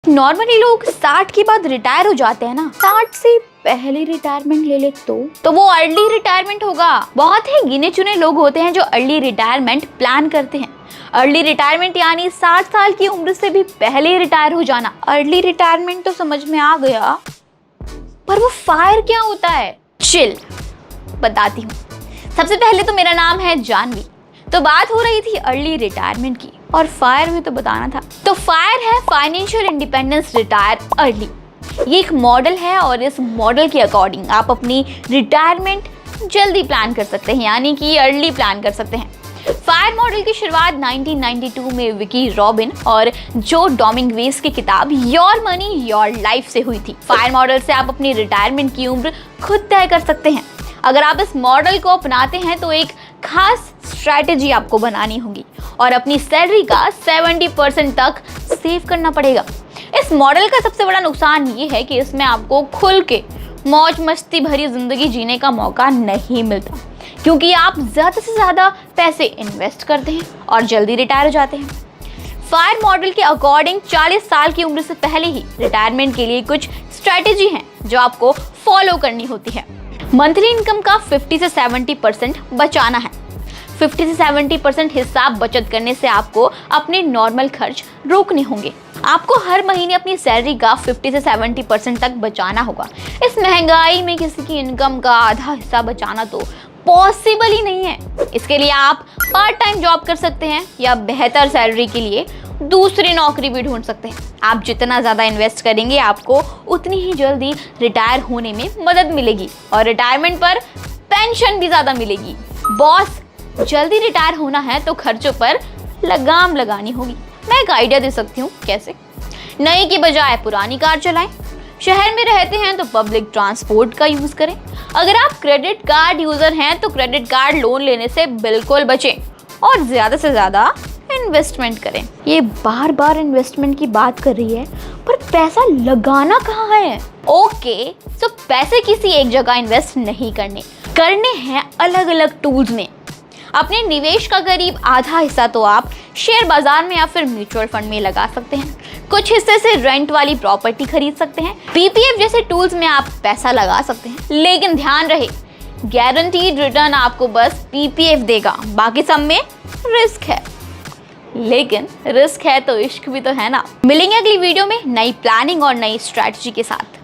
Normally लोग 60 के बाद रिटायर हो जाते हैं ना, 60 से पहले रिटायरमेंट ले ले तो वो अर्ली रिटायरमेंट होगा। बहुत ही गिने चुने लोग होते हैं जो अर्ली रिटायरमेंट प्लान करते हैं। अर्ली रिटायरमेंट यानी 60 साल की उम्र से भी पहले रिटायर हो जाना। अर्ली रिटायरमेंट तो समझ में आ गया, पर वो फायर क्या होता है? चिल, बताती हूँ। सबसे पहले तो मेरा नाम है जानवी, तो बात हो रही थी अर्ली रिटायरमेंट की, और फायर में तो बताना था। तो फायर है फाइनेंशियल इंडिपेंडेंस रिटायर अर्ली। ये एक मॉडल है और इस मॉडल के अकॉर्डिंग आप अपनी रिटायरमेंट जल्दी प्लान कर सकते हैं, यानी कि अर्ली प्लान कर सकते हैं। फायर मॉडल की शुरुआत 1992 में विकी रॉबिन और जो डोमिंगवेज की किताब योर मनी योर लाइफ से हुई थी। फायर मॉडल से आप अपनी रिटायरमेंट की उम्र खुद तय कर सकते हैं। अगर आप इस मॉडल को अपनाते हैं तो एक खास स्ट्रैटेजी आपको बनानी होगी और अपनी सैलरी का 70% तक सेव करना पड़ेगा। इस मॉडल का सबसे बड़ा नुकसान ये है कि इसमें आपको खुल के मौज मस्ती भरी जिंदगी जीने का मौका नहीं मिलता, क्योंकि आप ज़्यादा से ज़्यादा पैसे इन्वेस्ट करते हैं और जल्दी रिटायर हो जाते हैं। फायर मॉडल के अकॉर्डिंग 40 साल की उम्र से पहले ही रिटायरमेंट के लिए कुछ स्ट्रैटेजी हैं जो आपको फॉलो करनी होती है। मंथली इनकम का 50 से 70% बचाना है। 50 से 70% हिस्सा बचत करने से आपको अपने नॉर्मल खर्च रोकने होंगे। आपको हर महीने अपनी सैलरी का 50 से 70% तक बचाना होगा। इस महंगाई में किसी की इनकम का आधा हिस्सा बचाना तो पॉसिबल ही नहीं है। इसके लिए आप पार्ट टाइम जॉब कर सकते हैं या बेहतर सैलरी के लिए दूसरी नौकरी भी ढूंढ सकते हैं। आप जितना ज़्यादा इन्वेस्ट करेंगे आपको उतनी ही जल्दी रिटायर होने में मदद मिलेगी और रिटायरमेंट पर पेंशन भी ज़्यादा मिलेगी। बॉस, जल्दी रिटायर होना है तो खर्चों पर लगाम लगानी होगी। मैं एक आइडिया दे सकती हूँ कैसे। नई की बजाय पुरानी कार चलाएं। शहर में रहते हैं तो पब्लिक ट्रांसपोर्ट का यूज़ करें। अगर आप क्रेडिट कार्ड यूज़र हैं तो क्रेडिट कार्ड लोन लेने से बिल्कुल बचें और ज़्यादा से ज़्यादा इन्वेस्टमेंट करें। ये बार बार इन्वेस्टमेंट की बात कर रही है, पर पैसा लगाना कहाँ है? ओके, तो पैसे किसी एक जगह इन्वेस्ट नहीं करने हैं अलग अलग टूल्स में। अपने निवेश का करीब आधा हिस्सा तो आप शेयर बाजार में या फिर म्यूचुअल फंड में लगा सकते हैं। कुछ हिस्से से रेंट वाली प्रॉपर्टी खरीद सकते हैं। पीपीएफ जैसे टूल्स में आप पैसा लगा सकते हैं, लेकिन ध्यान रहे गारंटीड रिटर्न आपको बस पीपीएफ देगा, बाकी सब में रिस्क है। लेकिन रिस्क है तो इश्क भी तो है ना। मिलेंगे अगली वीडियो में नई प्लानिंग और नई स्ट्रैटेजी के साथ।